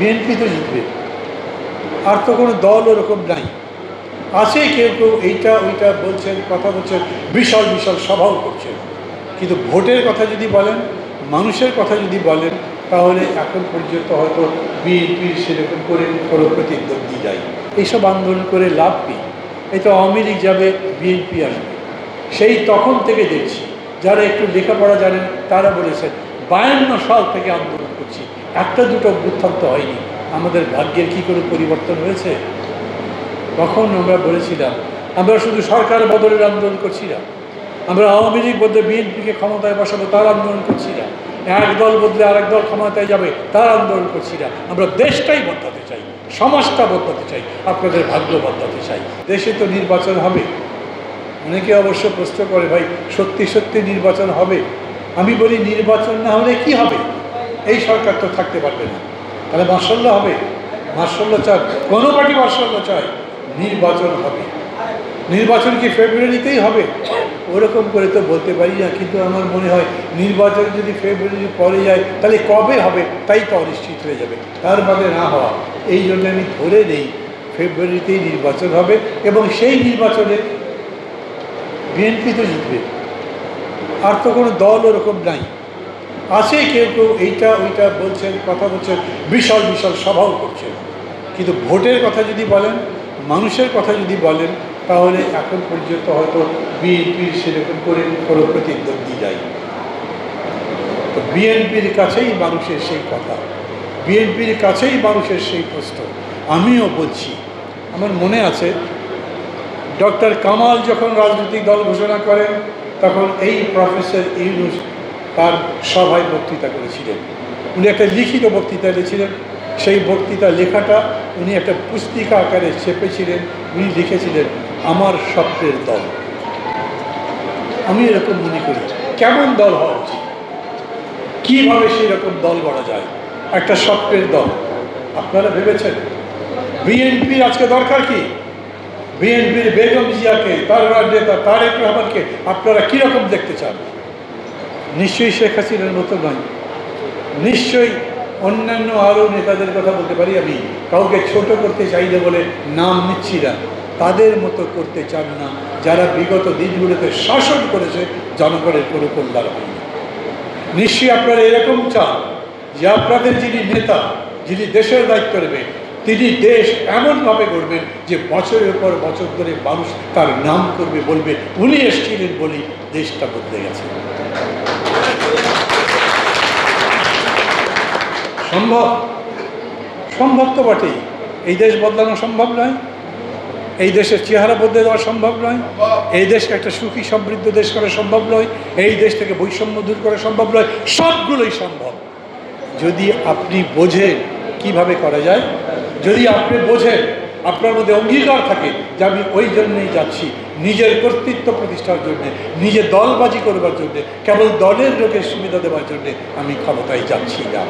BNP তো জিতবে, আর তো কোনো দল ওরকম নাই। আছে কেউ কেউ এইটা ওইটা বলছেন, কথা বলছেন, বিশাল বিশাল সভাও করছেন, কিন্তু ভোটের কথা যদি বলেন, মানুষের কথা যদি বলেন, তাহলে এখন পর্যন্ত হয়তো বিএনপির সেরকম করে কোনো প্রতিদ্বন্দ্বী যায়। এইসব আন্দোলন করে লাভ কী? এই তো আওয়ামী লীগ যাবে, বিএনপি আসবে। সেই তখন থেকে দেখছি যারা একটু লেখাপড়া জানেন তারা বলেছেন 52 সাল থেকে আন্দোলন করছি, একটা দুটো অভ্যুত্থান তো হয়নি, আমাদের ভাগ্যের কি কোনো পরিবর্তন হয়েছে? তখন আমরা বলেছিলাম আমরা শুধু সরকার বদলের আন্দোলন করছি না, আমরা আওয়ামী লীগ বদলে বিএনপিকে ক্ষমতায় বসাবো তার আন্দোলন করছি না, এক দল বদলে আরেক দল ক্ষমতায় যাবে তার আন্দোলন করছি না, আমরা দেশটাই বদলাতে চাই, সমাজটা বদলাতে চাই, আপনাদের ভাগ্য বদলাতে চাই। দেশে তো নির্বাচন হবে। অনেকে অবশ্য প্রশ্ন করে, ভাই সত্যি সত্যি নির্বাচন হবে? আমি বলি নির্বাচন না হলে কি হবে? এই সরকার তো থাকতে পারবে না। তাহলে মার্শাল্য হবে? মার্শাল্য চায় কোনো পার্টি? মার্শাল্য চায় নির্বাচন হবে। নির্বাচন কি ফেব্রুয়ারিতেই হবে? ওরকম করে তো বলতে পারি না, কিন্তু আমার মনে হয় নির্বাচন যদি ফেব্রুয়ারি পরে যায় তাহলে কবে হবে তাই তো অনিশ্চিত হয়ে যাবে, তার মানে না হওয়া। এই জন্য আমি ধরে নেই ফেব্রুয়ারিতেই নির্বাচন হবে, এবং সেই নির্বাচনে বিএনপি তো জিতবে, আর তো কোনো দল ওরকম নাই। আছে কেউ কেউ এইটা ওইটা বলছেন, কথা বলছেন, বিশাল বিশাল সভাও করছেন, কিন্তু ভোটের কথা যদি বলেন, মানুষের কথা যদি বলেন, তাহলে এখন পর্যন্ত হয়তো বিএনপির সেরকম করে কোনো প্রতিদ্বন্দ্বী যায়। তো বিএনপির কাছেই মানুষের সেই কথা, বিএনপির কাছেই মানুষের সেই প্রশ্ন। আমিও বলছি, আমার মনে আছে ডক্টর কামাল যখন রাজনৈতিক দল ঘোষণা করেন, তখন এই প্রফেসর ইউনূস তার সভায় বক্তৃতা করেছিলেন। উনি একটা লিখিত বক্তৃতা লিখেছিলেন, সেই বক্তৃতা লেখাটা উনি একটা পুস্তিকা আকারে ছেপেছিলেন। উনি লিখেছিলেন আমার স্বপ্নের দল। আমি এরকম মনে করি, কেমন দল হওয়া উচিত, কীভাবে সেই রকম দল গড়া যায়, একটা স্বপ্নের দল। আপনারা ভেবেছেন বিএনপির আজকে দরকার কি? বিএনপির বেগম জিয়াকে, তার নেতা তারেক রহমানকে আপনারা কীরকম দেখতে চান? নিশ্চয়ই শেখ হাসিনার মতো নয়, নিশ্চয়ই অন্যান্য আরও নেতাদের কথা বলতে পারি, আমি কাউকে ছোট করতে চাই না বলে নাম নিচ্ছি না, তাদের মতো করতে চান না যারা বিগত দিনগুলোতে শাসন করেছে, জনগণের কোনো কল্যাণ হয়নি। নিশ্চয়ই আপনারা এরকম চান যে আপনাদের যিনি নেতা, যিনি দেশের দায়িত্ব নেবেন, তিনি দেশ এমনভাবে গড়বেন যে বছরের পর বছর ধরে মানুষ তার নাম করবে, বলবে উনি এসেছিলেন বলেই দেশটা বদলে গেছে। সম্ভব? সম্ভব তো বটেই। এই দেশ বদলানো সম্ভব নয়, এই দেশের চেহারা বদলে দেওয়া সম্ভব নয়, এই দেশকে একটা সুখী সমৃদ্ধ দেশ করা সম্ভব নয়, এই দেশ থেকে বৈষম্য দূর করা সম্ভব নয়, সবগুলোই সম্ভব যদি আপনি বোঝেন কিভাবে করা যায়, যদি আপনি বোঝেন, আপনার মধ্যে অঙ্গীকার থাকে যে আমি ওই জন্যই যাচ্ছি, নিজের কর্তৃত্ব প্রতিষ্ঠার জন্যে, নিজের দলবাজি করবার জন্যে, কেবল দলের লোকের সুবিধা দেওয়ার জন্যে আমি ক্ষমতায় যাচ্ছি না।